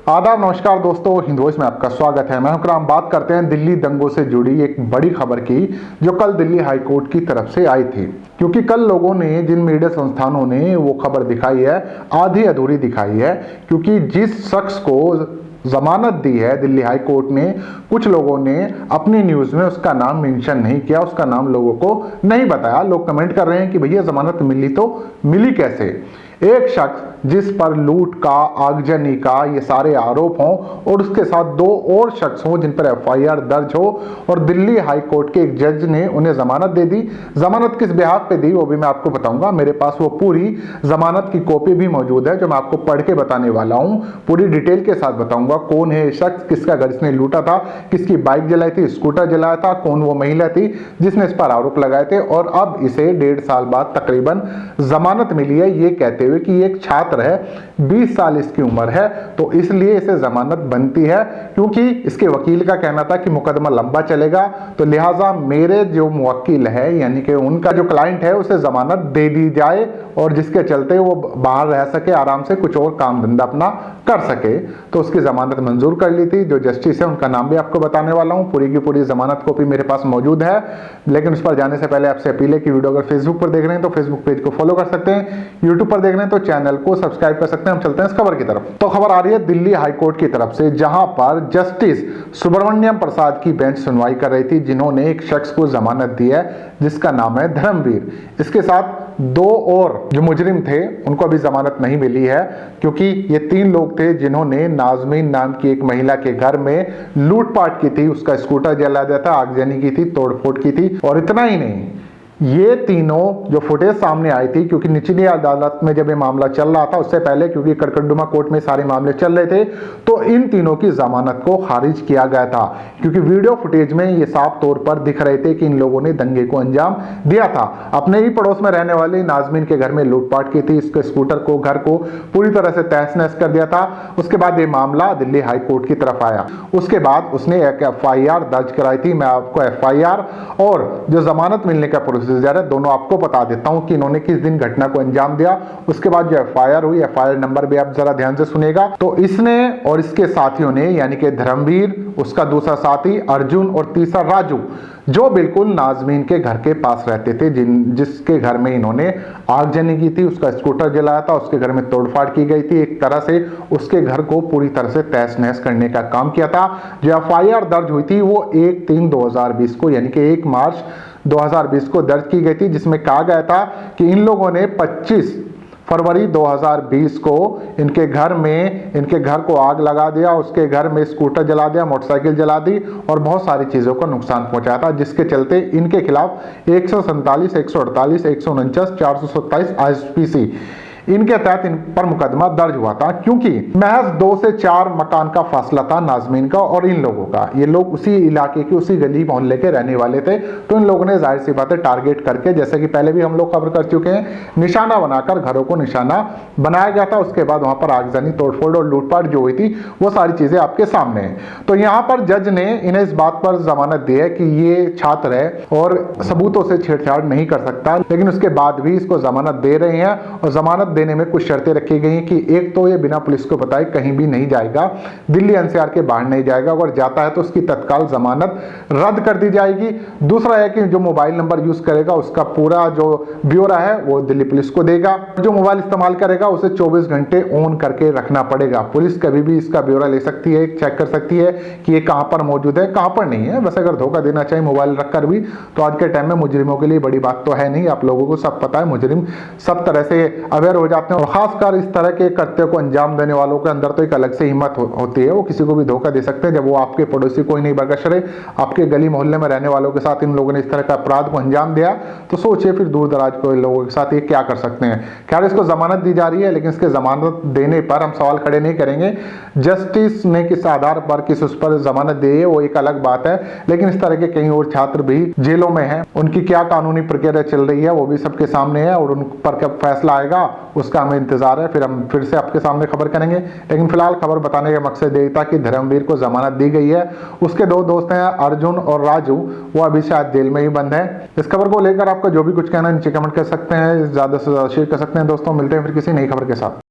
आदाब, नमस्कार दोस्तों, हिंदवॉइस में आपका स्वागत है। मैं हुक्राम। बात करते हैं दिल्ली दंगों से जुड़ी एक बड़ी खबर की जो कल दिल्ली हाई कोर्ट की तरफ से आई थी। क्योंकि कल लोगों ने, जिन मीडिया संस्थानों ने वो खबर दिखाई है, आधी अधूरी दिखाई है। क्योंकि जिस शख्स को जमानत दी है दिल्ली हाई कोर्ट ने, कुछ लोगों ने अपनी न्यूज में उसका नाम मेंशन नहीं किया, उसका नाम लोगों को नहीं बताया। लोग कमेंट कर रहे हैं कि भैया जमानत मिली तो मिली कैसे। एक शख्स जिस पर लूट का, आगजनी का ये सारे आरोप हों और उसके साथ दो और शख्स हों जिन पर एफआईआर दर्ज हो, और दिल्ली हाई कोर्ट के एक जज ने उन्हें जमानत दे दी। जमानत किस बिहाफ पे दी वो भी मैं आपको बताऊंगा। मेरे पास वो पूरी जमानत की कॉपी भी मौजूद है जो मैं आपको पढ़ के बताने वाला हूं। पूरी डिटेल के साथ बताऊंगा कौन है ये शख्स, किसका घर इसने लूटा था, किसकी बाइक जलाई थी, स्कूटर जलाया था, कौन वो महिला थी जिसने इस पर आरोप लगाए थे, और अब इसे 1.5 साल बाद तकरीबन जमानत मिली है, ये कहते हुए कि एक छात्र है, 20 साल इसकी उम्र है, तो इसलिए इसे जमानत बनती है। क्योंकि इसके वकील का कहना था कि मुकदमा लंबा चलेगा, तो लिहाजा मेरे जो मुवक्किल है यानी कि उनका जो क्लाइंट है उसे जमानत दे दी जाए, और जिसके चलते वो बाहर रह सके, आराम से कुछ और काम धंधा अपना कर सके। तो उसकी जमानत मंजूर कर ली थी। जो जस्टिस है उनका नाम भी आपको बताने वाला हूं। पूरी की पूरी जमानत कॉपी मेरे पास मौजूद है, लेकिन उस पर जाने से पहले आपसे अपील है कि वीडियो अगर फेसबुक पर देख रहे हैं तो फेसबुक पेज को फॉलो कर सकते हैं, यूट्यूब पर देख रहे हैं तो चैनल को सब्सक्राइब कर सकते हैं। हम चलते हैं इस खबर की तरफ। तो खबर आ रही है दिल्ली हाई कोर्ट की तरफ से, जहां पर जस्टिस सुब्रमण्यम प्रसाद की बेंच सुनवाई कर रही थी, जिन्होंने एक शख्स को जमानत दी है जिसका नाम है धर्मवीर। इसके साथ दो और जो मुजरिम थे उनको अभी जमानत नहीं मिली है, क्योंकि ये 3 लोग थे जिन्होंने नाजमीन नाम की एक महिला के घर में लूटपाट की थी, उसका स्कूटर जला दिया था, आगजनी की थी, तोड़फोड़ की थी। और इतना ही नहीं, ये तीनों जो फुटेज सामने आई थी, क्योंकि निचली अदालत में जब ये मामला चल रहा था, उससे पहले क्योंकि कड़कड़डुमा कोर्ट में सारे मामले चल रहे थे, तो इन तीनों की जमानत को खारिज किया गया था। क्योंकि वीडियो फुटेज में ये साफ तौर पर दिख रहे थे कि इन लोगों ने दंगे को अंजाम दिया था। अपने ही पड़ोस में रहने वाली नाजमीन के घर में लूटपाट की थी, इसके स्कूटर को, घर को पूरी तरह से तहस नहस कर दिया था। उसके बाद ये मामला दिल्ली हाई कोर्ट की तरफ आया। उसके बाद उसने एक एफआईआर दर्ज कराई थी। मैं आपको एफआईआर और जो जमानत मिलने का प्रोसीजर है दोनों आपको बता देता हूं कि इन्होंने किस दिन घटना को अंजाम दिया। उसके बाद जो एफआईआर हुई, एफआईआर नंबर भी आप जरा ध्यान से सुनिएगा। तो इसने और इसके साथियों ने, यानी कि धर्मवीर, उसका दूसरा साथी अर्जुन और तीसरा राजू, जो बिल्कुल नाजमीन के घर के पास रहते थे, जिसके घर में इन्होंने आगजनी की थी, उसका स्कूटर जलाया था, उसके घर में तोड़फाड़ की गई थी, एक तरह से उसके घर को पूरी तरह से तहस नहस करने का काम किया था। जो एफआईआर दर्ज हुई थी वो 1/3/2020 को, यानी कि 1 मार्च 2020 को दर्ज की गई थी, जिसमें कहा गया था कि इन लोगों ने 25 फरवरी 2020 को इनके घर को आग लगा दिया, उसके घर में स्कूटर जला दिया, मोटरसाइकिल जला दी और बहुत सारी चीजों को नुकसान पहुंचाया था, जिसके चलते इनके खिलाफ 147, 148, 149, 427 आईपीसी इनके तहत इन पर मुकदमा दर्ज हुआ था। क्योंकि महज 2 से 4 मकान का फासला था नाजमीन का और इन लोगों का। ये लोग उसी इलाके के, उसी गली मोहल्ले के रहने वाले थे। तो इन लोगों ने जाहिर सी बात है टारगेट करके, जैसे कि पहले भी हम लोग खबर कर चुके हैं, निशाना बनाकर घरों को निशाना बनाया गया था। उसके बाद वहां पर आगजनी, तोड़फोड़ और लूटपाट जो हुई थी वो सारी चीजें आपके सामने है। तो यहाँ पर जज ने इन्हें इस बात पर जमानत दी है कि ये छात्र है और सबूतों से छेड़छाड़ नहीं कर सकता, लेकिन उसके बाद भी इसको जमानत दे रहे हैं। और जमानत देने में कुछ शर्तें रखी गई हैं कि एक तो ये बिना पुलिस को बताए कहीं भी नहीं जाएगा, दिल्ली एनसीआर के बाहर नहीं जाएगा, अगर जाता है तो उसकी तत्काल जमानत रद्द कर दी जाएगी। दूसरा है कि जो मोबाइल नंबर यूज करेगा उसका पूरा जो ब्यौरा है वो दिल्ली पुलिस को देगा। जो मोबाइल इस्तेमाल करेगा उसे 24 घंटे ऑन करके रखना पड़ेगा। पुलिस कभी भी इसका ब्यौरा ले सकती है, चेक कर सकती है कि ये कहां पर मौजूद है, कहां पर नहीं है। वैसे अगर धोखा देना चाहिए मोबाइल रखकर भी, तो आज के टाइम में मुजरिमों के लिए बड़ी बात तो है नहीं। आप लोगों को सब पता है, मुजरिम सब तरह से अवेयर हो जाते हैं, और खासकर इस तरह के कृत्य को अंजाम देने वालों के अंदर तो एक अलग से हिम्मत होती है। वो किसी को भी धोखा दे सकते हैं, जब वो आपके पड़ोसी कोई नहीं बगैर आपके गली मोहल्ले में रहने वालों के साथ इन लोगों ने इस तरह का अपराध को अंजाम दिया, तो सोचिए फिर दूर दराज के लोगों के साथ ये क्या कर सकते हैं। खैर, इसको जमानत दी जा रही है, लेकिन इसके जमानत देने पर हम सवाल खड़े नहीं करेंगे। जस्टिस ने किस आधार पर, किस उस पर जमानत दी है वो एक अलग बात है, लेकिन इस तरह के कई और छात्र भी जेलों में हैं, उनकी क्या कानूनी प्रक्रिया चल रही है वो भी सबके सामने है, और उन पर कब फैसला आएगा उसका हमें इंतजार है। फिर हम फिर से आपके सामने खबर करेंगे, लेकिन फिलहाल खबर बताने का मकसद यही था कि धर्मवीर को जमानत दी गई है। उसके 2 दोस्त हैं अर्जुन और राजू, वो अभी शायद जेल में ही बंद है। इस खबर को लेकर आपका जो भी कुछ कहना है नीचे कमेंट कर सकते हैं, ज्यादा से ज्यादा शेयर कर सकते हैं। दोस्तों, मिलते हैं फिर किसी नई खबर के साथ।